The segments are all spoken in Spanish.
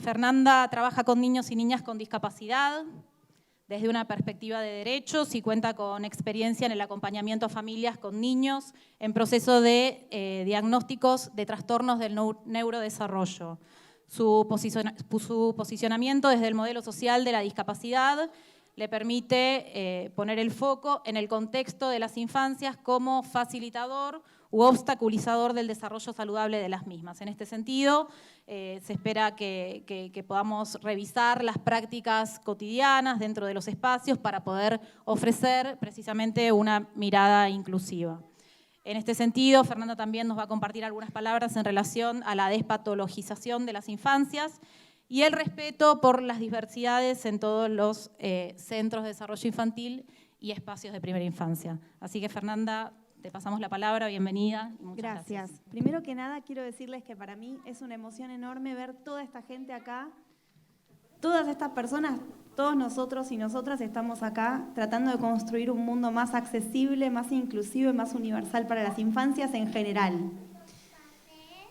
Fernanda trabaja con niños y niñas con discapacidad desde una perspectiva de derechos y cuenta con experiencia en el acompañamiento a familias con niños en proceso de diagnósticos de trastornos del neurodesarrollo. Su posicionamiento desde el modelo social de la discapacidad le permite poner el foco en el contexto de las infancias como facilitador u obstaculizador del desarrollo saludable de las mismas. En este sentido, se espera que podamos revisar las prácticas cotidianas dentro de los espacios para poder ofrecer precisamente una mirada inclusiva. En este sentido, Fernanda también nos va a compartir algunas palabras en relación a la despatologización de las infancias y el respeto por las diversidades en todos los centros de desarrollo infantil y espacios de primera infancia. Así que, Fernanda, te pasamos la palabra, bienvenida. Y muchas gracias. Primero que nada, quiero decirles que para mí es una emoción enorme ver toda esta gente acá, todas estas personas, todos nosotros y nosotras estamos acá tratando de construir un mundo más accesible, más inclusivo y más universal para las infancias en general.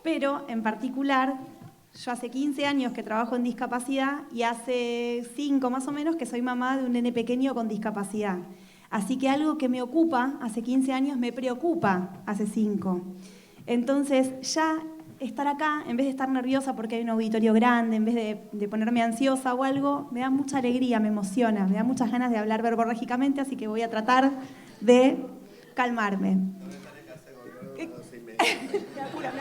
Pero, en particular, yo hace 15 años que trabajo en discapacidad y hace 5 más o menos que soy mamá de un nene pequeño con discapacidad. Así que algo que me ocupa hace 15 años me preocupa hace 5. Entonces ya estar acá, en vez de estar nerviosa porque hay un auditorio grande, en vez de ponerme ansiosa o algo, me da mucha alegría, me emociona, me da muchas ganas de hablar verborrágicamente, así que voy a tratar de calmarme. Me apura.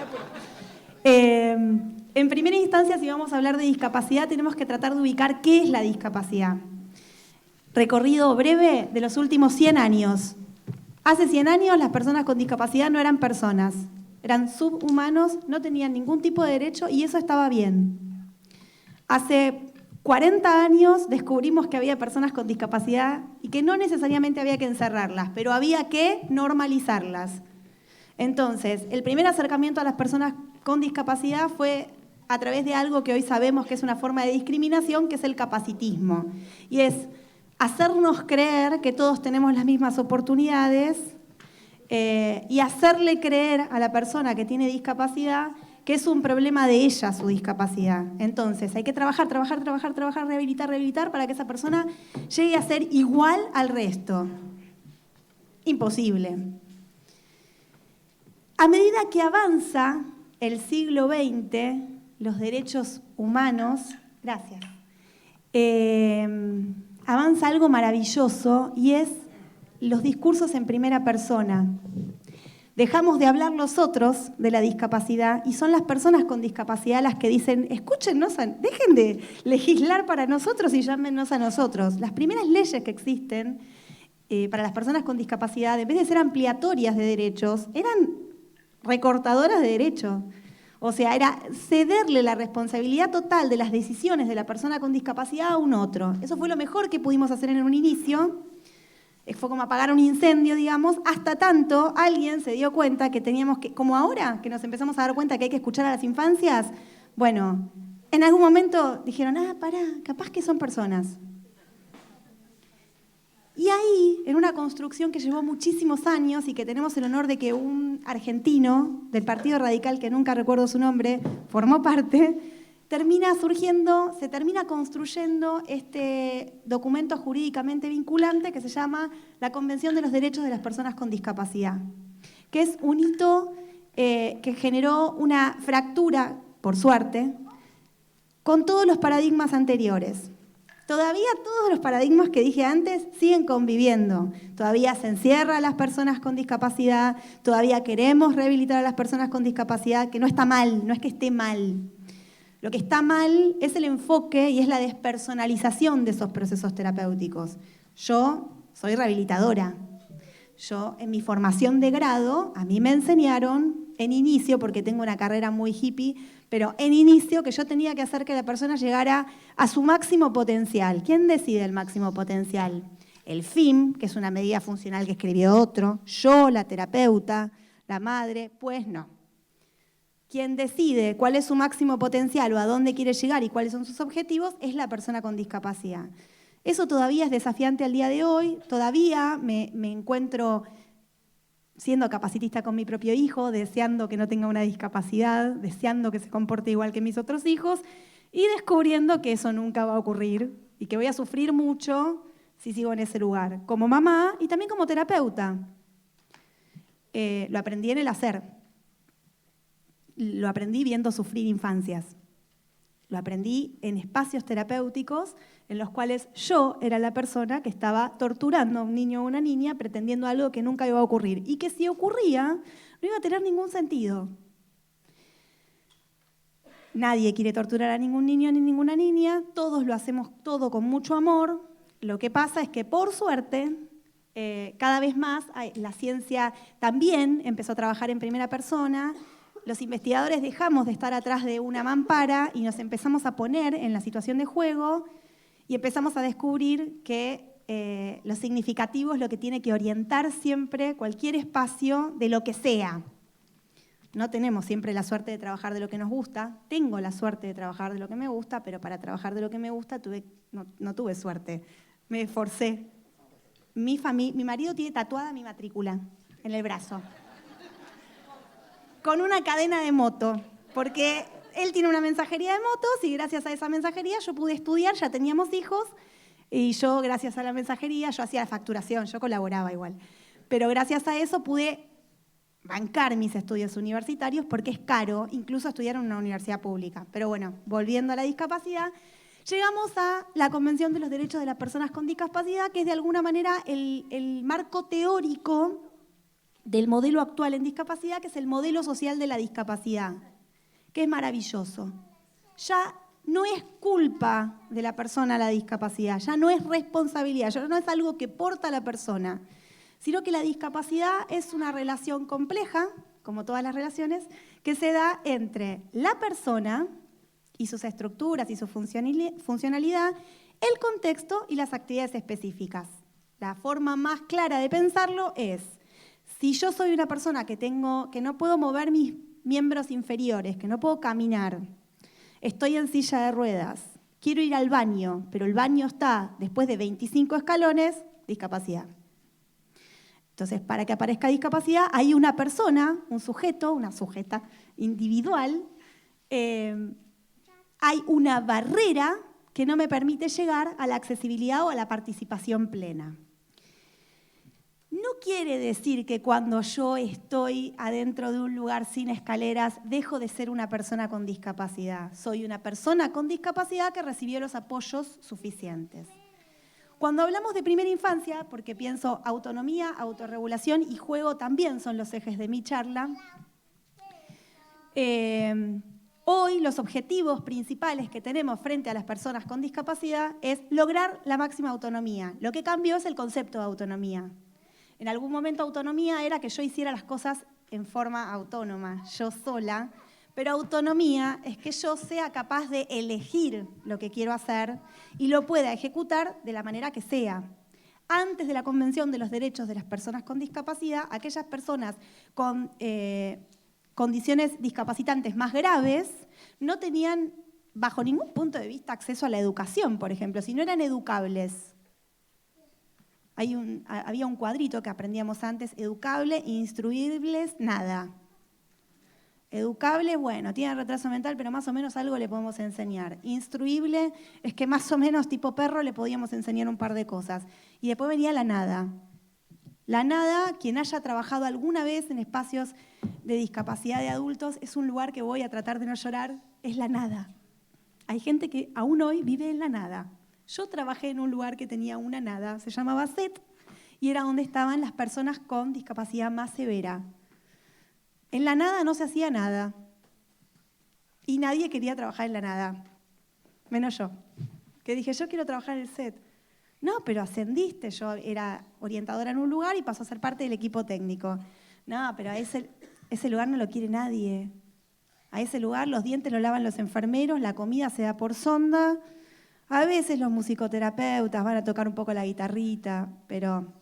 En primera instancia, si vamos a hablar de discapacidad, tenemos que tratar de ubicar qué es la discapacidad. Recorrido breve de los últimos 100 años. Hace 100 años las personas con discapacidad no eran personas, eran subhumanos, no tenían ningún tipo de derecho y eso estaba bien. Hace 40 años descubrimos que había personas con discapacidad y que no necesariamente había que encerrarlas, pero había que normalizarlas. Entonces, el primer acercamiento a las personas con discapacidad fue a través de algo que hoy sabemos que es una forma de discriminación, que es el capacitismo. Y es hacernos creer que todos tenemos las mismas oportunidades y hacerle creer a la persona que tiene discapacidad que es un problema de ella su discapacidad. Entonces, hay que trabajar, rehabilitar para que esa persona llegue a ser igual al resto. Imposible. A medida que avanza el siglo XX, los derechos humanos, gracias, avanza algo maravilloso y es los discursos en primera persona. Dejamos de hablar nosotros de la discapacidad y son las personas con discapacidad las que dicen, escúchennos, dejen de legislar para nosotros y llámenos a nosotros. Las primeras leyes que existen para las personas con discapacidad, en vez de ser ampliatorias de derechos, eran recortadoras de derechos. O sea, era cederle la responsabilidad total de las decisiones de la persona con discapacidad a un otro. Eso fue lo mejor que pudimos hacer en un inicio. Fue como apagar un incendio, digamos, hasta tanto alguien se dio cuenta que teníamos que, como ahora, que nos empezamos a dar cuenta que hay que escuchar a las infancias, bueno, en algún momento dijeron, pará, capaz que son personas. Y ahí, en una construcción que llevó muchísimos años y que tenemos el honor de que un argentino del Partido Radical, que nunca recuerdo su nombre, formó parte, se termina construyendo este documento jurídicamente vinculante que se llama la Convención de los Derechos de las Personas con Discapacidad, que es un hito que generó una fractura, por suerte, con todos los paradigmas anteriores. Todavía todos los paradigmas que dije antes siguen conviviendo. Todavía se encierra a las personas con discapacidad, todavía queremos rehabilitar a las personas con discapacidad, que no está mal, no es que esté mal. Lo que está mal es el enfoque y es la despersonalización de esos procesos terapéuticos. Yo soy rehabilitadora. Yo, en mi formación de grado, a mí me enseñaron en inicio, porque tengo una carrera muy hippie, pero en inicio que yo tenía que hacer que la persona llegara a su máximo potencial. ¿Quién decide el máximo potencial? El FIM, que es una medida funcional que escribió otro, yo, la terapeuta, la madre, pues no. Quien decide cuál es su máximo potencial o a dónde quiere llegar y cuáles son sus objetivos es la persona con discapacidad. Eso todavía es desafiante al día de hoy, todavía me encuentro siendo capacitista con mi propio hijo, deseando que no tenga una discapacidad, deseando que se comporte igual que mis otros hijos, y descubriendo que eso nunca va a ocurrir y que voy a sufrir mucho si sigo en ese lugar, como mamá y también como terapeuta. Lo aprendí en el hacer. Lo aprendí viendo sufrir infancias. Lo aprendí en espacios terapéuticos en los cuales yo era la persona que estaba torturando a un niño o una niña pretendiendo algo que nunca iba a ocurrir y que si ocurría no iba a tener ningún sentido. Nadie quiere torturar a ningún niño ni ninguna niña, todos lo hacemos todo con mucho amor. Lo que pasa es que, por suerte, cada vez más la ciencia también empezó a trabajar en primera persona. Los investigadores dejamos de estar atrás de una mampara y nos empezamos a poner en la situación de juego y empezamos a descubrir que lo significativo es lo que tiene que orientar siempre cualquier espacio de lo que sea. No tenemos siempre la suerte de trabajar de lo que nos gusta. Tengo la suerte de trabajar de lo que me gusta, pero para trabajar de lo que me gusta no tuve suerte. Me esforcé. Mi marido tiene tatuada mi matrícula en el brazo, con una cadena de moto, porque él tiene una mensajería de motos y gracias a esa mensajería yo pude estudiar, ya teníamos hijos, y yo, gracias a la mensajería, yo hacía la facturación, yo colaboraba igual, pero gracias a eso pude bancar mis estudios universitarios porque es caro, incluso estudiar en una universidad pública. Pero bueno, volviendo a la discapacidad, llegamos a la Convención de los Derechos de las Personas con Discapacidad, que es de alguna manera el marco teórico del modelo actual en discapacidad, que es el modelo social de la discapacidad, que es maravilloso. Ya no es culpa de la persona la discapacidad, ya no es responsabilidad, ya no es algo que porta la persona, sino que la discapacidad es una relación compleja, como todas las relaciones, que se da entre la persona y sus estructuras y su funcionalidad, el contexto y las actividades específicas. La forma más clara de pensarlo es, si yo soy una persona que no puedo mover mis miembros inferiores, que no puedo caminar, estoy en silla de ruedas, quiero ir al baño, pero el baño está después de 25 escalones, discapacidad. Entonces, para que aparezca discapacidad, hay una persona, un sujeto, una sujeta individual, hay una barrera que no me permite llegar a la accesibilidad o a la participación plena. No quiere decir que cuando yo estoy adentro de un lugar sin escaleras, dejo de ser una persona con discapacidad. Soy una persona con discapacidad que recibió los apoyos suficientes. Cuando hablamos de primera infancia, porque pienso autonomía, autorregulación y juego también son los ejes de mi charla, hoy los objetivos principales que tenemos frente a las personas con discapacidad es lograr la máxima autonomía. Lo que cambió es el concepto de autonomía. En algún momento autonomía era que yo hiciera las cosas en forma autónoma, yo sola, pero autonomía es que yo sea capaz de elegir lo que quiero hacer y lo pueda ejecutar de la manera que sea. Antes de la Convención de los Derechos de las Personas con Discapacidad, aquellas personas con condiciones discapacitantes más graves no tenían, bajo ningún punto de vista, acceso a la educación, por ejemplo, si no eran educables. Había un cuadrito que aprendíamos antes, educable, instruibles, nada. Educable, bueno, tiene retraso mental, pero más o menos algo le podemos enseñar. Instruible es que más o menos tipo perro le podíamos enseñar un par de cosas. Y después venía la nada. La nada, quien haya trabajado alguna vez en espacios de discapacidad de adultos, es un lugar que voy a tratar de no llorar, es la nada. Hay gente que aún hoy vive en la nada. Yo trabajé en un lugar que tenía una nada, se llamaba SET, y era donde estaban las personas con discapacidad más severa. En la nada no se hacía nada. Y nadie quería trabajar en la nada. Menos yo. Que dije, yo quiero trabajar en el SET. No, pero ascendiste. Yo era orientadora en un lugar y pasó a ser parte del equipo técnico. No, pero a ese lugar no lo quiere nadie. A ese lugar los dientes los lavan los enfermeros, la comida se da por sonda. A veces los musicoterapeutas van a tocar un poco la guitarrita, pero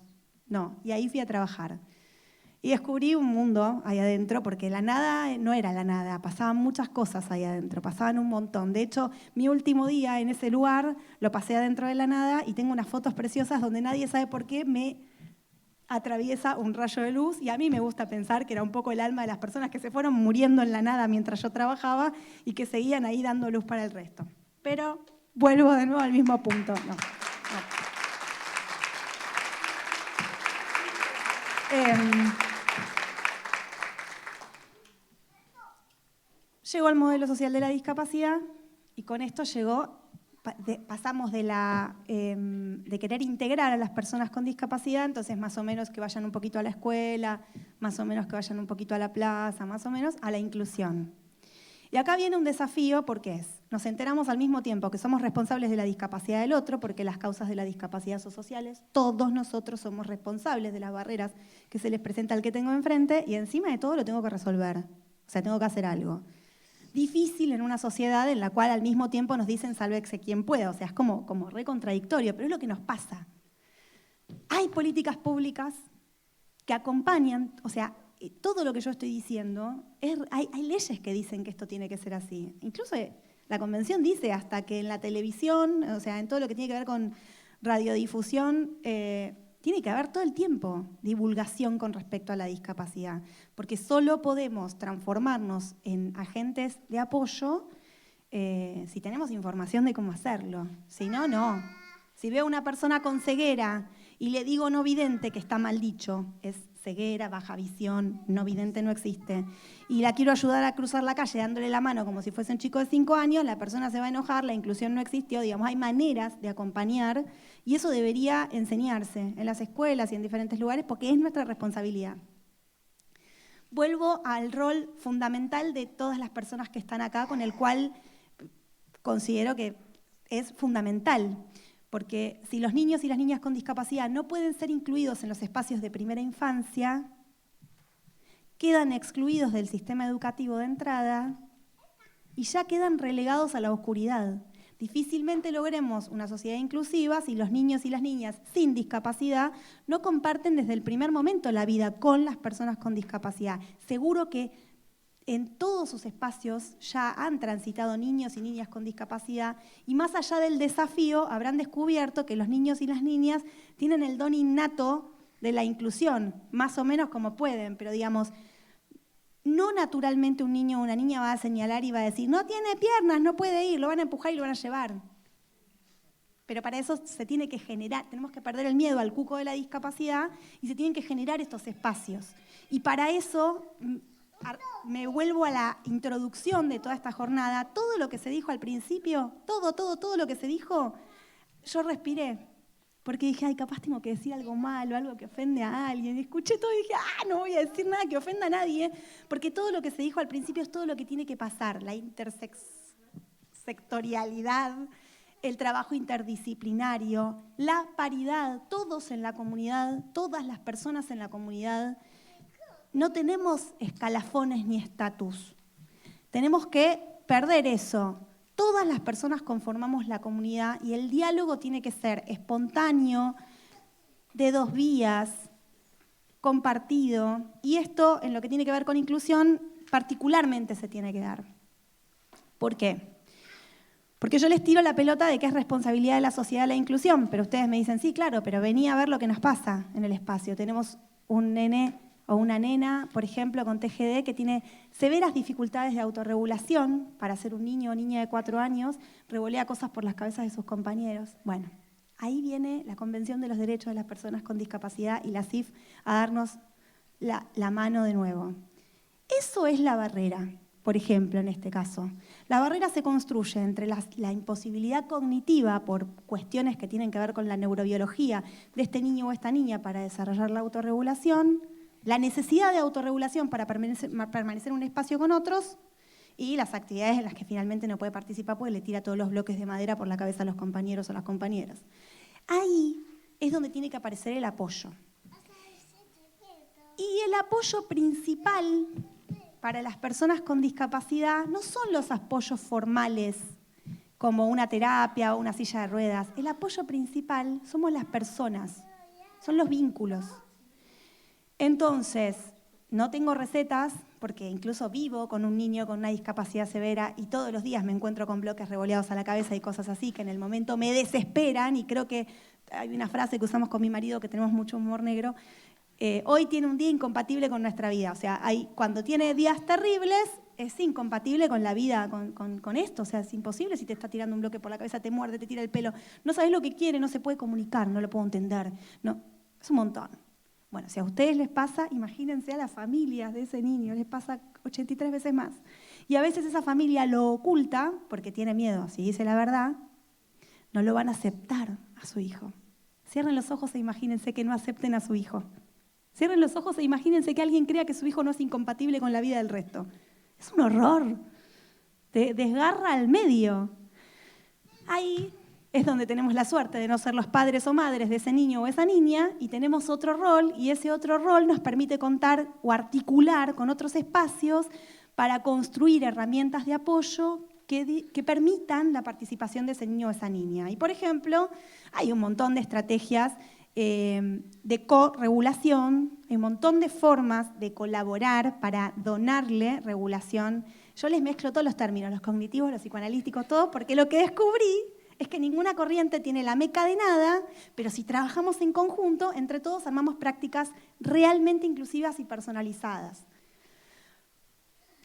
no. Y ahí fui a trabajar. Y descubrí un mundo ahí adentro, porque la nada no era la nada, pasaban muchas cosas ahí adentro, pasaban un montón. De hecho, mi último día en ese lugar lo pasé adentro de la nada y tengo unas fotos preciosas donde nadie sabe por qué me atraviesa un rayo de luz y a mí me gusta pensar que era un poco el alma de las personas que se fueron muriendo en la nada mientras yo trabajaba y que seguían ahí dando luz para el resto. pero vuelvo de nuevo al mismo punto. No. Llegó el modelo social de la discapacidad y con esto pasamos de querer integrar a las personas con discapacidad, entonces más o menos que vayan un poquito a la escuela, más o menos que vayan un poquito a la plaza, más o menos a la inclusión. Y acá viene un desafío porque nos enteramos al mismo tiempo que somos responsables de la discapacidad del otro, porque las causas de la discapacidad son sociales, todos nosotros somos responsables de las barreras que se les presenta al que tengo enfrente y encima de todo lo tengo que resolver, o sea, tengo que hacer algo. Difícil en una sociedad en la cual al mismo tiempo nos dicen sálvese quien pueda, o sea, es como re contradictorio, pero es lo que nos pasa. Hay políticas públicas que acompañan, o sea, todo lo que yo estoy diciendo, hay leyes que dicen que esto tiene que ser así. Incluso la Convención dice hasta que en la televisión, o sea, en todo lo que tiene que ver con radiodifusión, tiene que haber todo el tiempo divulgación con respecto a la discapacidad, porque solo podemos transformarnos en agentes de apoyo si tenemos información de cómo hacerlo. Si no, no. Si veo a una persona con ceguera y le digo no vidente, que está mal dicho, es ceguera, baja visión, no vidente no existe, y la quiero ayudar a cruzar la calle dándole la mano como si fuese un chico de 5 años, la persona se va a enojar, la inclusión no existió, digamos, hay maneras de acompañar y eso debería enseñarse en las escuelas y en diferentes lugares porque es nuestra responsabilidad. Vuelvo al rol fundamental de todas las personas que están acá, con el cual considero que es fundamental. Porque si los niños y las niñas con discapacidad no pueden ser incluidos en los espacios de primera infancia, quedan excluidos del sistema educativo de entrada y ya quedan relegados a la oscuridad. Difícilmente logremos una sociedad inclusiva si los niños y las niñas sin discapacidad no comparten desde el primer momento la vida con las personas con discapacidad. Seguro que en todos sus espacios ya han transitado niños y niñas con discapacidad y más allá del desafío habrán descubierto que los niños y las niñas tienen el don innato de la inclusión, más o menos como pueden, pero digamos, no naturalmente un niño o una niña va a señalar y va a decir no tiene piernas, no puede ir, lo van a empujar y lo van a llevar. Pero para eso se tiene que generar, tenemos que perder el miedo al cuco de la discapacidad y se tienen que generar estos espacios. Y para eso me vuelvo a la introducción de toda esta jornada. Todo lo que se dijo al principio, todo lo que se dijo, yo respiré. Porque dije, ay, capaz tengo que decir algo malo, algo que ofende a alguien. Y escuché todo y dije, no voy a decir nada que ofenda a nadie. Porque todo lo que se dijo al principio es todo lo que tiene que pasar. La intersectorialidad, el trabajo interdisciplinario, la paridad, todos en la comunidad, todas las personas en la comunidad. No tenemos escalafones ni estatus. Tenemos que perder eso. Todas las personas conformamos la comunidad y el diálogo tiene que ser espontáneo, de 2 vías, compartido. Y esto, en lo que tiene que ver con inclusión, particularmente se tiene que dar. ¿Por qué? Porque yo les tiro la pelota de que es responsabilidad de la sociedad la inclusión, pero ustedes me dicen, sí, claro, pero vení a ver lo que nos pasa en el espacio. Tenemos un nene o una nena, por ejemplo, con TGD, que tiene severas dificultades de autorregulación para ser un niño o niña de 4 años, revolea cosas por las cabezas de sus compañeros. Bueno, ahí viene la Convención de los Derechos de las Personas con Discapacidad y la CIF a darnos la mano de nuevo. Eso es la barrera, por ejemplo, en este caso. La barrera se construye entre la imposibilidad cognitiva por cuestiones que tienen que ver con la neurobiología de este niño o esta niña para desarrollar la autorregulación, la necesidad de autorregulación para permanecer en un espacio con otros y las actividades en las que finalmente no puede participar porque le tira todos los bloques de madera por la cabeza a los compañeros o las compañeras. Ahí es donde tiene que aparecer el apoyo. Y el apoyo principal para las personas con discapacidad no son los apoyos formales como una terapia o una silla de ruedas. El apoyo principal somos las personas, son los vínculos. Entonces, no tengo recetas, porque incluso vivo con un niño con una discapacidad severa y todos los días me encuentro con bloques revoleados a la cabeza y cosas así que en el momento me desesperan y creo que hay una frase que usamos con mi marido que tenemos mucho humor negro, hoy tiene un día incompatible con nuestra vida. O sea, cuando tiene días terribles, es incompatible con la vida, con esto. O sea, es imposible si te está tirando un bloque por la cabeza, te muerde, te tira el pelo. No sabes lo que quiere, no se puede comunicar, no lo puedo entender. No, es un montón. Bueno, si a ustedes les pasa, imagínense a las familias de ese niño, les pasa 83 veces más. Y a veces esa familia lo oculta porque tiene miedo. Si dice la verdad, no lo van a aceptar a su hijo. Cierren los ojos e imagínense que no acepten a su hijo. Cierren los ojos e imagínense que alguien crea que su hijo no es incompatible con la vida del resto. Es un horror. Te desgarra al medio. Ahí es donde tenemos la suerte de no ser los padres o madres de ese niño o esa niña y tenemos otro rol y ese otro rol nos permite contar o articular con otros espacios para construir herramientas de apoyo que permitan la participación de ese niño o esa niña. Y por ejemplo, hay un montón de estrategias de corregulación, hay un montón de formas de colaborar para donarle regulación. Yo les mezclo todos los términos, los cognitivos, los psicoanalíticos, todo, porque lo que descubrí es que ninguna corriente tiene la meca de nada, pero si trabajamos en conjunto, entre todos armamos prácticas realmente inclusivas y personalizadas.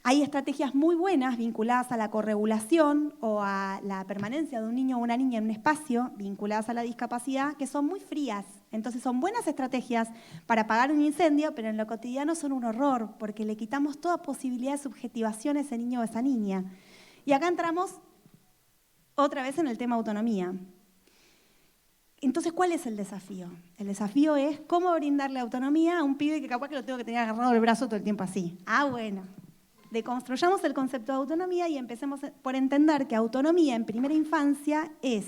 Hay estrategias muy buenas vinculadas a la corregulación o a la permanencia de un niño o una niña en un espacio, vinculadas a la discapacidad, que son muy frías. Entonces son buenas estrategias para apagar un incendio, pero en lo cotidiano son un horror, porque le quitamos toda posibilidad de subjetivación a ese niño o a esa niña. Y acá entramos otra vez en el tema autonomía. Entonces, ¿cuál es el desafío? El desafío es cómo brindarle autonomía a un pibe que capaz que lo tengo que tener agarrado el brazo todo el tiempo así. Ah, bueno. Deconstruyamos el concepto de autonomía y empecemos por entender que autonomía en primera infancia es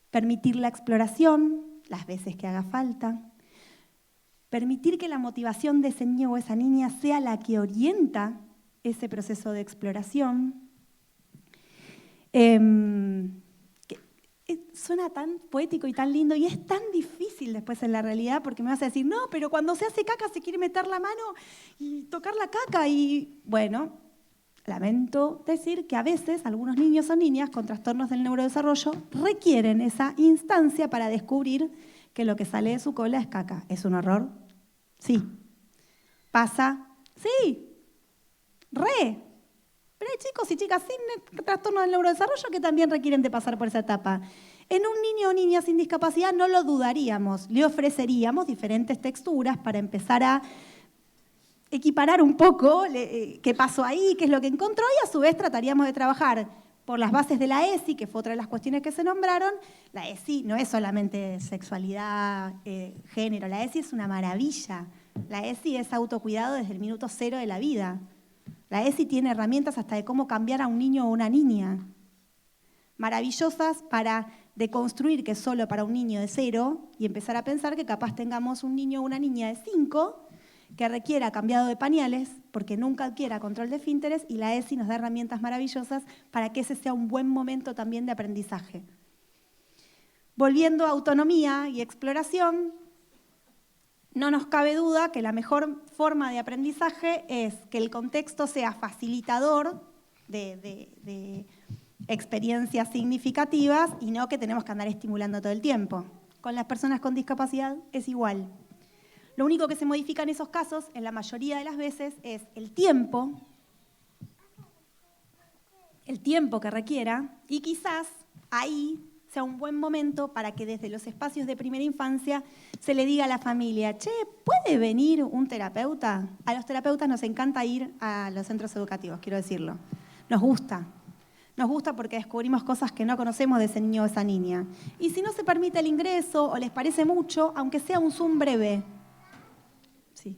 permitir la exploración, las veces que haga falta, permitir que la motivación de ese niño o esa niña sea la que orienta ese proceso de exploración. Suena tan poético y tan lindo y es tan difícil después en la realidad porque me vas a decir, no, pero cuando se hace caca se quiere meter la mano y tocar la caca y bueno, lamento decir que a veces algunos niños o niñas con trastornos del neurodesarrollo requieren esa instancia para descubrir que lo que sale de su cola es caca. ¿Es un horror? Sí. ¿Pasa? Sí. Re. Pero hay chicos y chicas sin trastorno del neurodesarrollo que también requieren de pasar por esa etapa. En un niño o niña sin discapacidad no lo dudaríamos, le ofreceríamos diferentes texturas para empezar a equiparar un poco qué pasó ahí, qué es lo que encontró y a su vez trataríamos de trabajar por las bases de la ESI, que fue otra de las cuestiones que se nombraron. La ESI no es solamente sexualidad, género, la ESI es una maravilla. La ESI es autocuidado desde el minuto cero de la vida. La ESI tiene herramientas hasta de cómo cambiar a un niño o una niña. Maravillosas para deconstruir que es solo para un niño de 0 y empezar a pensar que capaz tengamos un niño o una niña de 5 que requiera cambiado de pañales porque nunca adquiera control de esfínteres y la ESI nos da herramientas maravillosas para que ese sea un buen momento también de aprendizaje. Volviendo a autonomía y exploración, no nos cabe duda que la mejor forma de aprendizaje es que el contexto sea facilitador de experiencias significativas y no que tenemos que andar estimulando todo el tiempo. Con las personas con discapacidad es igual. Lo único que se modifica en esos casos, en la mayoría de las veces, es el tiempo que requiera y quizás ahí sea un buen momento para que desde los espacios de primera infancia se le diga a la familia, che, ¿puede venir un terapeuta? A los terapeutas nos encanta ir a los centros educativos, quiero decirlo. Nos gusta porque descubrimos cosas que no conocemos de ese niño o esa niña. Y si no se permite el ingreso o les parece mucho, aunque sea un Zoom breve. Sí.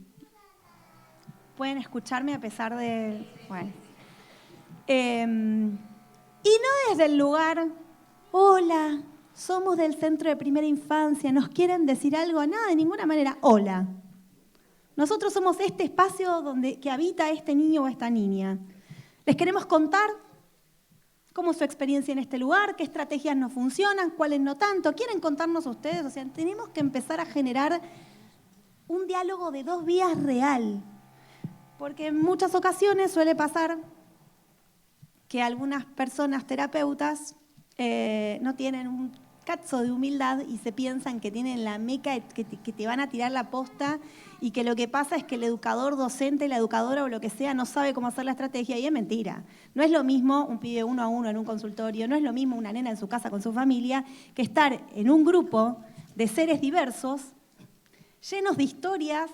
Pueden escucharme a pesar de... Bueno. Y no desde el lugar... Hola, somos del centro de primera infancia, ¿nos quieren decir algo? Nada, de ninguna manera. Hola. Nosotros somos este espacio que habita este niño o esta niña. Les queremos contar cómo es su experiencia en este lugar, qué estrategias no funcionan, cuáles no tanto. ¿Quieren contarnos ustedes? O sea, tenemos que empezar a generar un diálogo de 2 vías real. Porque en muchas ocasiones suele pasar que algunas personas terapeutas no tienen un cazzo de humildad y se piensan que tienen la meca, que te van a tirar la posta y que lo que pasa es que el educador docente, la educadora o lo que sea no sabe cómo hacer la estrategia y es mentira. No es lo mismo un pibe 1 a 1 en un consultorio, no es lo mismo una nena en su casa con su familia que estar en un grupo de seres diversos, llenos de historias,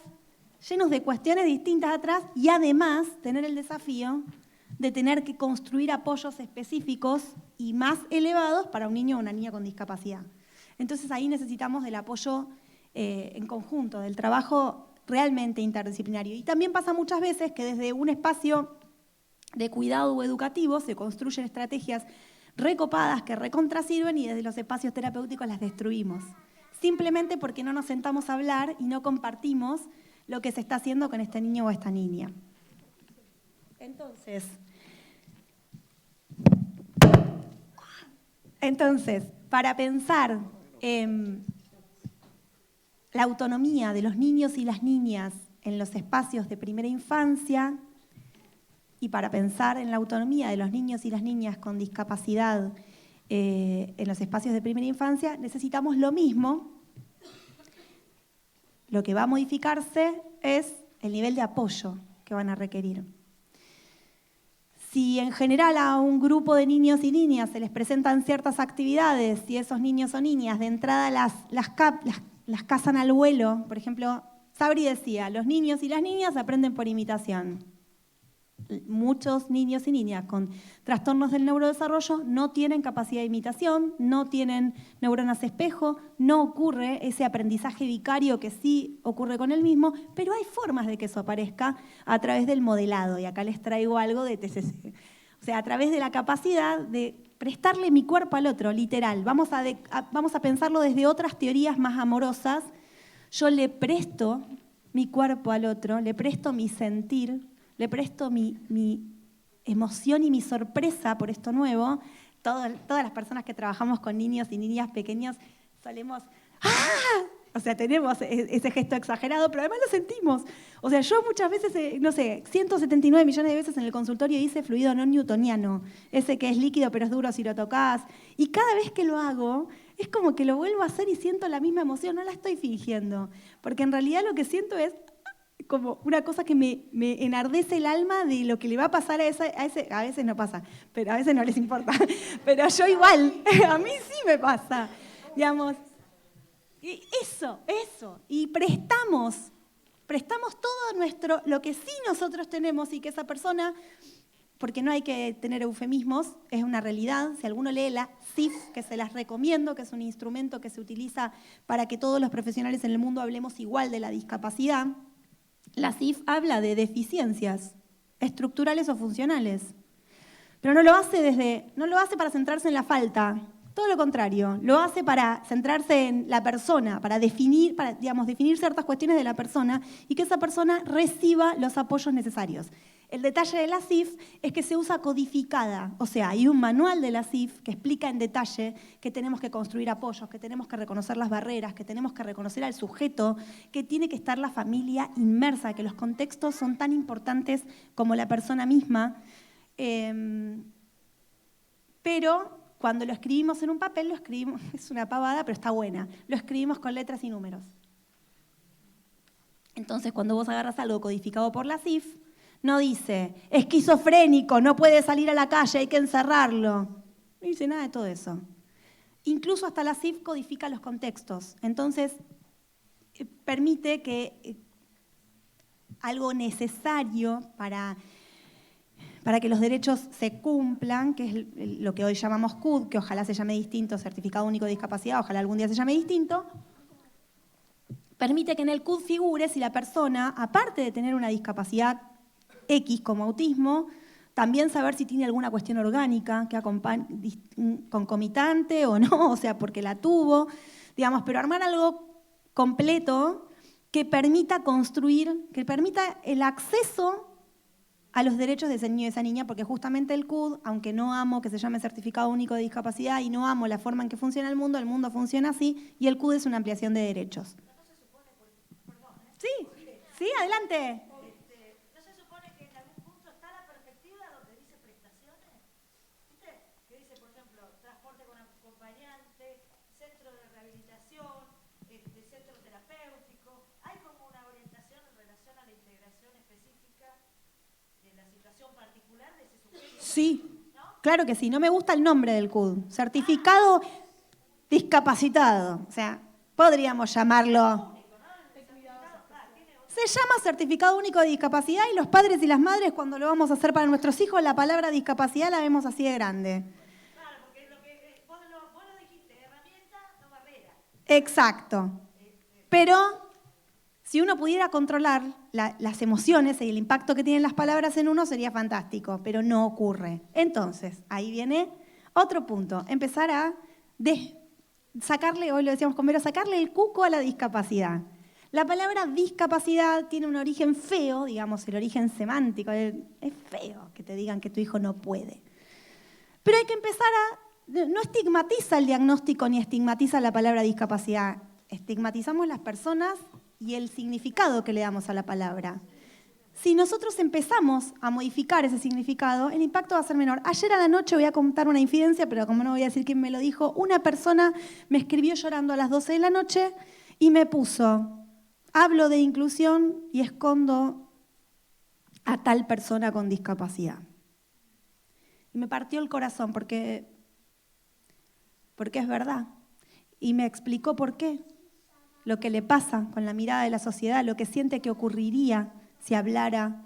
llenos de cuestiones distintas atrás y además tener el desafío de tener que construir apoyos específicos y más elevados para un niño o una niña con discapacidad. Entonces ahí necesitamos del apoyo en conjunto, del trabajo realmente interdisciplinario. Y también pasa muchas veces que desde un espacio de cuidado educativo se construyen estrategias recopadas que recontrasirven y desde los espacios terapéuticos las destruimos. Simplemente porque no nos sentamos a hablar y no compartimos lo que se está haciendo con este niño o esta niña. Entonces, para pensar la autonomía de los niños y las niñas en los espacios de primera infancia y para pensar en la autonomía de los niños y las niñas con discapacidad en los espacios de primera infancia, necesitamos lo mismo. Lo que va a modificarse es el nivel de apoyo que van a requerir. Si en general a un grupo de niños y niñas se les presentan ciertas actividades y esos niños o niñas de entrada las cazan al vuelo, por ejemplo, Sabri decía, los niños y las niñas aprenden por imitación. Muchos niños y niñas con trastornos del neurodesarrollo no tienen capacidad de imitación, no tienen neuronas espejo, no ocurre ese aprendizaje vicario que sí ocurre con el mismo, pero hay formas de que eso aparezca a través del modelado, y acá les traigo algo de TCC. O sea, a través de la capacidad de prestarle mi cuerpo al otro, literal. Vamos a pensarlo desde otras teorías más amorosas. Yo le presto mi cuerpo al otro, le presto mi sentir, le presto mi emoción y mi sorpresa por esto nuevo. Todas las personas que trabajamos con niños y niñas pequeños solemos, ¡ah! O sea, tenemos ese gesto exagerado, pero además lo sentimos. O sea, yo muchas veces, no sé, 179 millones de veces en el consultorio hice fluido no newtoniano, ese que es líquido pero es duro si lo tocas. Y cada vez que lo hago, es como que lo vuelvo a hacer y siento la misma emoción, no la estoy fingiendo. Porque en realidad lo que siento es como una cosa que me enardece el alma de lo que le va a pasar a ese, a veces no pasa, pero a veces no les importa, pero yo igual, a mí sí me pasa, digamos. Y eso, y prestamos todo lo que sí nosotros tenemos y que esa persona, porque no hay que tener eufemismos, es una realidad. Si alguno lee la CIF, que se las recomiendo, que es un instrumento que se utiliza para que todos los profesionales en el mundo hablemos igual de la discapacidad, la CIF habla de deficiencias estructurales o funcionales, pero no lo hace para centrarse en la falta, todo lo contrario, lo hace para centrarse en la persona, para definir ciertas cuestiones de la persona y que esa persona reciba los apoyos necesarios. El detalle de la CIF es que se usa codificada, o sea, hay un manual de la CIF que explica en detalle que tenemos que construir apoyos, que tenemos que reconocer las barreras, que tenemos que reconocer al sujeto, que tiene que estar la familia inmersa, que los contextos son tan importantes como la persona misma. Pero cuando lo escribimos en un papel, lo escribimos, es una pavada, pero está buena, lo escribimos con letras y números. Entonces, cuando vos agarras algo codificado por la CIF, no dice, esquizofrénico, no puede salir a la calle, hay que encerrarlo. No dice nada de todo eso. Incluso hasta la CIF codifica los contextos. Entonces, permite que algo necesario para que los derechos se cumplan, que es lo que hoy llamamos CUD, que ojalá se llame distinto, Certificado Único de Discapacidad, ojalá algún día se llame distinto, permite que en el CUD figure si la persona, aparte de tener una discapacidad X como autismo, también saber si tiene alguna cuestión orgánica que concomitante o no, o sea, porque la tuvo, digamos, pero armar algo completo que permita construir, que permita el acceso a los derechos de ese niño y de esa niña, porque justamente el CUD, aunque no amo que se llame Certificado Único de Discapacidad y no amo la forma en que funciona el mundo funciona así y el CUD es una ampliación de derechos. Sí, adelante. ¿No se supone que en algún punto está la perspectiva donde dice prestaciones? ¿Viste? Que dice, por ejemplo, transporte con acompañante, la situación particular de ese sujeto. Sí, claro que sí. No me gusta el nombre del CUD. Certificado discapacitado. O sea, podríamos llamarlo. Se llama certificado único de discapacidad y los padres y las madres cuando lo vamos a hacer para nuestros hijos, la palabra discapacidad la vemos así de grande. Claro, porque lo que vos lo dijiste, herramienta, no barrera. Exacto. Pero si uno pudiera controlar las emociones y el impacto que tienen las palabras en uno, sería fantástico, pero no ocurre. Entonces, ahí viene otro punto, empezar a sacarle, hoy lo decíamos con Vero, sacarle el cuco a la discapacidad. La palabra discapacidad tiene un origen feo, digamos, el origen semántico. Es feo que te digan que tu hijo no puede. Pero hay que empezar no estigmatiza el diagnóstico ni estigmatiza la palabra discapacidad. Estigmatizamos las personas y el significado que le damos a la palabra. Si nosotros empezamos a modificar ese significado, el impacto va a ser menor. Ayer a la noche voy a contar una infidencia, pero como no voy a decir quién me lo dijo, una persona me escribió llorando a las 12 de la noche y me puso: hablo de inclusión y escondo a tal persona con discapacidad. Y me partió el corazón porque es verdad. Y me explicó por qué. Lo que le pasa con la mirada de la sociedad, lo que siente que ocurriría si hablara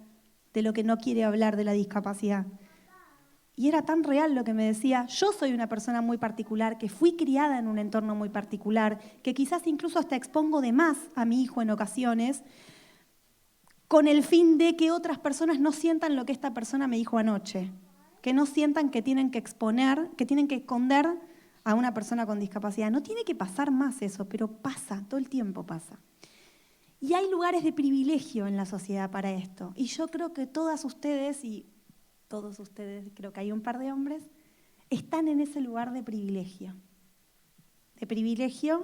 de lo que no quiere hablar de la discapacidad. Y era tan real lo que me decía. Yo soy una persona muy particular, que fui criada en un entorno muy particular, que quizás incluso hasta expongo de más a mi hijo en ocasiones, con el fin de que otras personas no sientan lo que esta persona me dijo anoche, que no sientan que tienen que exponer, que tienen que esconder a una persona con discapacidad. No tiene que pasar más eso, pero pasa, todo el tiempo pasa. Y hay lugares de privilegio en la sociedad para esto. Y yo creo que todas ustedes, y todos ustedes, creo que hay un par de hombres, están en ese lugar de privilegio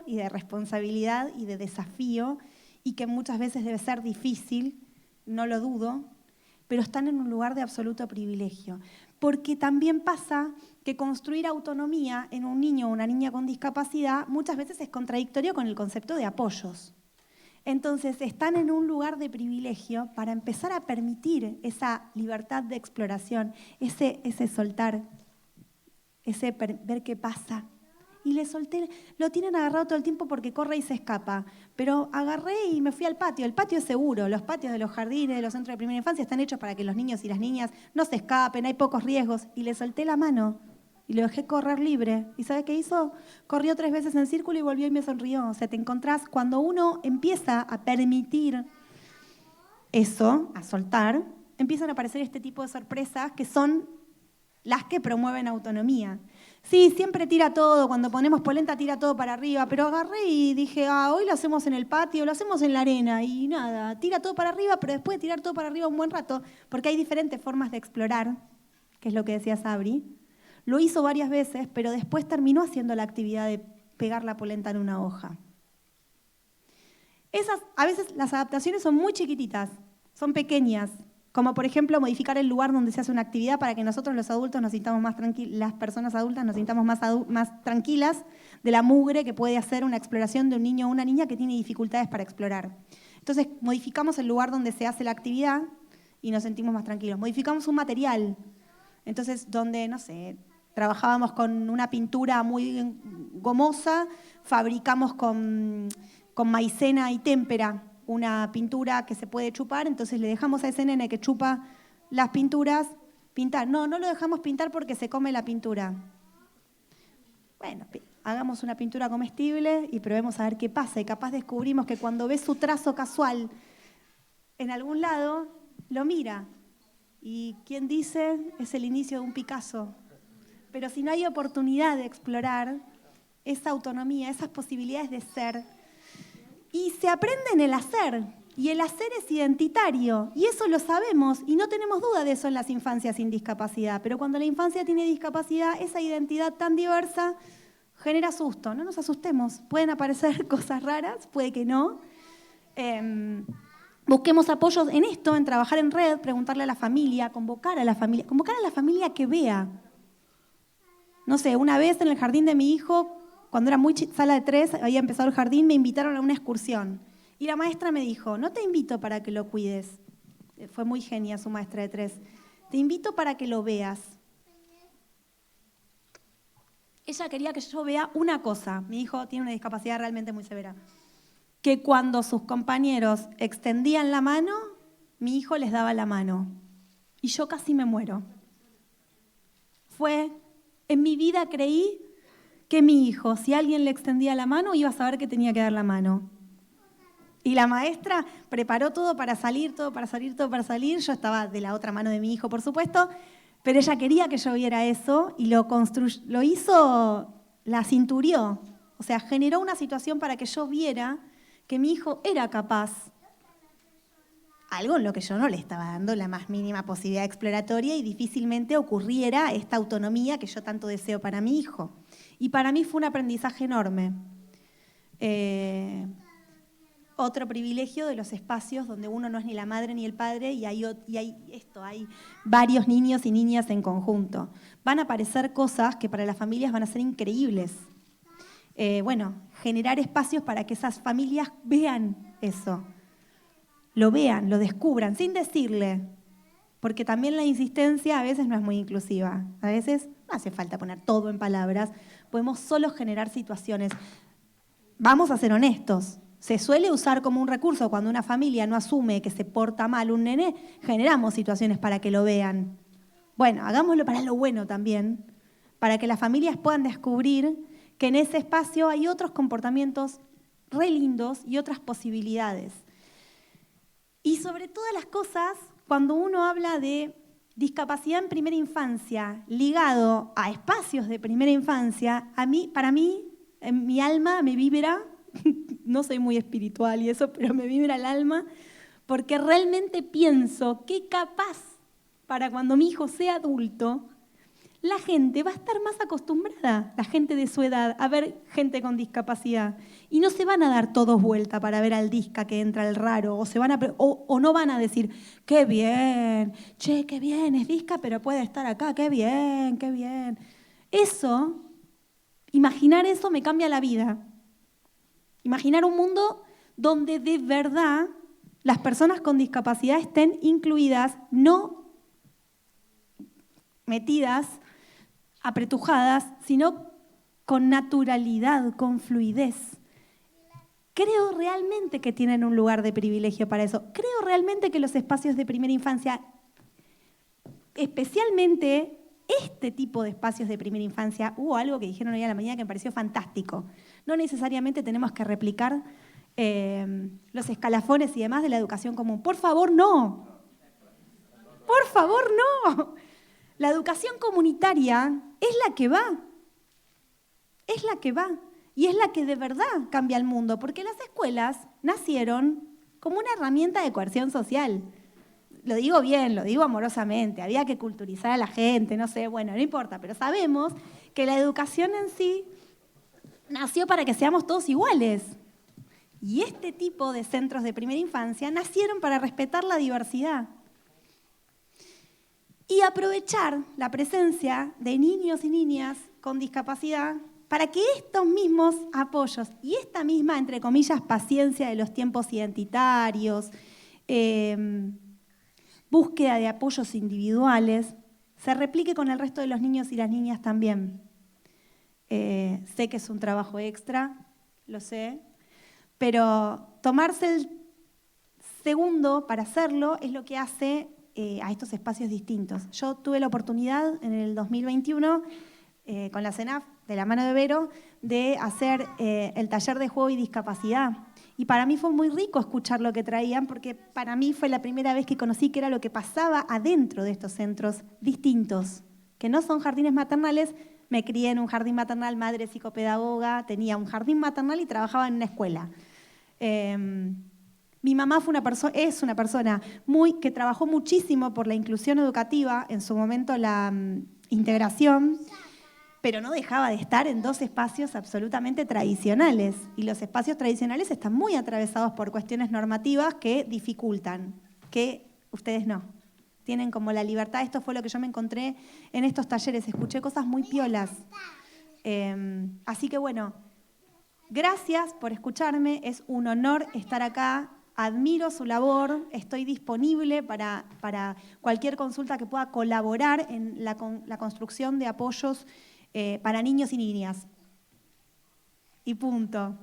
y de responsabilidad y de desafío, y que muchas veces debe ser difícil, no lo dudo, pero están en un lugar de absoluto privilegio. Porque también pasa que construir autonomía en un niño o una niña con discapacidad muchas veces es contradictorio con el concepto de apoyos. Entonces, están en un lugar de privilegio para empezar a permitir esa libertad de exploración, ese soltar, ese ver qué pasa. Y le solté, lo tienen agarrado todo el tiempo porque corre y se escapa. Pero agarré y me fui al patio. El patio es seguro. Los patios de los jardines, de los centros de primera infancia están hechos para que los niños y las niñas no se escapen, hay pocos riesgos. Y le solté la mano y lo dejé correr libre. ¿Y sabes qué hizo? Corrió 3 veces en círculo y volvió y me sonrió. O sea, te encontrás, cuando uno empieza a permitir eso, a soltar, empiezan a aparecer este tipo de sorpresas que son las que promueven autonomía. Sí, siempre tira todo, cuando ponemos polenta tira todo para arriba, pero agarré y dije, hoy lo hacemos en el patio, lo hacemos en la arena, y nada, tira todo para arriba, pero después de tirar todo para arriba un buen rato, porque hay diferentes formas de explorar, que es lo que decía Sabri. Lo hizo varias veces, pero después terminó haciendo la actividad de pegar la polenta en una hoja. A veces las adaptaciones son muy chiquititas, son pequeñas, como por ejemplo modificar el lugar donde se hace una actividad para que nosotros los adultos nos sintamos más tranquilos, las personas adultas nos sintamos más tranquilas de la mugre que puede hacer una exploración de un niño o una niña que tiene dificultades para explorar. Entonces modificamos el lugar donde se hace la actividad y nos sentimos más tranquilos. Modificamos un material, entonces donde, no sé, trabajábamos con una pintura muy gomosa, fabricamos con maicena y témpera una pintura que se puede chupar, entonces le dejamos a ese nene que chupa las pinturas pintar. No lo dejamos pintar porque se come la pintura. Bueno, hagamos una pintura comestible y probemos a ver qué pasa. Y capaz descubrimos que cuando ves su trazo casual en algún lado, lo mira. Y quien dice es el inicio de un Picasso. Pero si no hay oportunidad de explorar esa autonomía, esas posibilidades de ser, y se aprende en el hacer, y el hacer es identitario, y eso lo sabemos, y no tenemos duda de eso en las infancias sin discapacidad, pero cuando la infancia tiene discapacidad, esa identidad tan diversa genera susto. No nos asustemos, pueden aparecer cosas raras, puede que no. Busquemos apoyos en esto, en trabajar en red, preguntarle a la familia, convocar a la familia que vea. No sé, una vez en el jardín de mi hijo, cuando era sala de 3, había empezado el jardín, me invitaron a una excursión. Y la maestra me dijo, no te invito para que lo cuides. fue muy genia su maestra de 3. Te invito para que lo veas. Ella quería que yo vea una cosa. Mi hijo tiene una discapacidad realmente muy severa. Que cuando sus compañeros extendían la mano, mi hijo les daba la mano. Y yo casi me muero. En mi vida creí que mi hijo, si alguien le extendía la mano, iba a saber que tenía que dar la mano. Y la maestra preparó todo para salir, todo para salir, todo para salir. Yo estaba de la otra mano de mi hijo, por supuesto, pero ella quería que yo viera eso y lo hizo, la cinturió. O sea, generó una situación para que yo viera que mi hijo era capaz. Algo en lo que yo no le estaba dando la más mínima posibilidad exploratoria y difícilmente ocurriera esta autonomía que yo tanto deseo para mi hijo. Y para mí fue un aprendizaje enorme. Otro privilegio de los espacios donde uno no es ni la madre ni el padre y hay varios niños y niñas en conjunto. Van a aparecer cosas que para las familias van a ser increíbles. Generar espacios para que esas familias vean eso. Lo vean, lo descubran, sin decirle. Porque también la insistencia a veces no es muy inclusiva. A veces no hace falta poner todo en palabras. Podemos solo generar situaciones. Vamos a ser honestos. Se suele usar como un recurso cuando una familia no asume que se porta mal un nene, generamos situaciones para que lo vean. Bueno, hagámoslo para lo bueno también, para que las familias puedan descubrir que en ese espacio hay otros comportamientos re lindos y otras posibilidades. Y sobre todas las cosas, cuando uno habla de discapacidad en primera infancia ligado a espacios de primera infancia, para mí, en mi alma me vibra, no soy muy espiritual y eso, pero me vibra el alma, porque realmente pienso que capaz para cuando mi hijo sea adulto, la gente va a estar más acostumbrada, la gente de su edad, a ver gente con discapacidad. Y no se van a dar todos vuelta para ver al disca que entra el raro, o no van a decir, qué bien, che, qué bien, es disca, pero puede estar acá, qué bien, qué bien. Eso, imaginar eso me cambia la vida. Imaginar un mundo donde de verdad las personas con discapacidad estén incluidas, no metidas, apretujadas, sino con naturalidad, con fluidez. Creo realmente que tienen un lugar de privilegio para eso. Creo realmente que los espacios de primera infancia, especialmente este tipo de espacios de primera infancia, hubo algo que dijeron hoy a la mañana que me pareció fantástico. No necesariamente tenemos que replicar los escalafones y demás de la educación común. Por favor, no. Por favor, no. La educación comunitaria es la que va. Es la que va. Y es la que de verdad cambia el mundo, porque las escuelas nacieron como una herramienta de coerción social. Lo digo bien, lo digo amorosamente, había que culturizar a la gente, no sé, bueno, no importa, pero sabemos que la educación en sí nació para que seamos todos iguales. Y este tipo de centros de primera infancia nacieron para respetar la diversidad. Y aprovechar la presencia de niños y niñas con discapacidad para que estos mismos apoyos y esta misma, entre comillas, paciencia de los tiempos identitarios, búsqueda de apoyos individuales, se replique con el resto de los niños y las niñas también. Sé que es un trabajo extra, lo sé, pero tomarse el segundo para hacerlo es lo que hace a estos espacios distintos. Yo tuve la oportunidad en el 2021, con la CENAF, de la mano de Vero, de hacer el taller de juego y discapacidad. Y para mí fue muy rico escuchar lo que traían, porque para mí fue la primera vez que conocí qué era lo que pasaba adentro de estos centros distintos, que no son jardines maternales. Me crié en un jardín maternal, madre psicopedagoga, tenía un jardín maternal y trabajaba en una escuela. Mi mamá es una persona que trabajó muchísimo por la inclusión educativa, en su momento la integración, pero no dejaba de estar en dos espacios absolutamente tradicionales. Y los espacios tradicionales están muy atravesados por cuestiones normativas que dificultan, que ustedes no. Tienen como la libertad. Esto fue lo que yo me encontré en estos talleres. Escuché cosas muy piolas. Así que bueno, gracias por escucharme. Es un honor estar acá. admiro su labor, estoy disponible para cualquier consulta que pueda colaborar en la construcción de apoyos para niños y niñas. Y punto.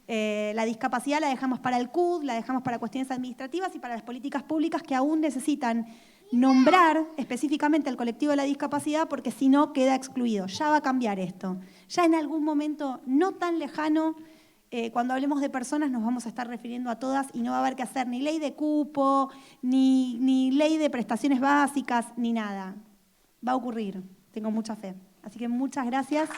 La discapacidad la dejamos para el CUD, la dejamos para cuestiones administrativas y para las políticas públicas que aún necesitan nombrar específicamente al colectivo de la discapacidad, porque si no queda excluido. Ya va a cambiar esto. Ya en algún momento no tan lejano, cuando hablemos de personas nos vamos a estar refiriendo a todas y no va a haber que hacer ni ley de cupo, ni ley de prestaciones básicas, ni nada. Va a ocurrir, tengo mucha fe. Así que muchas gracias.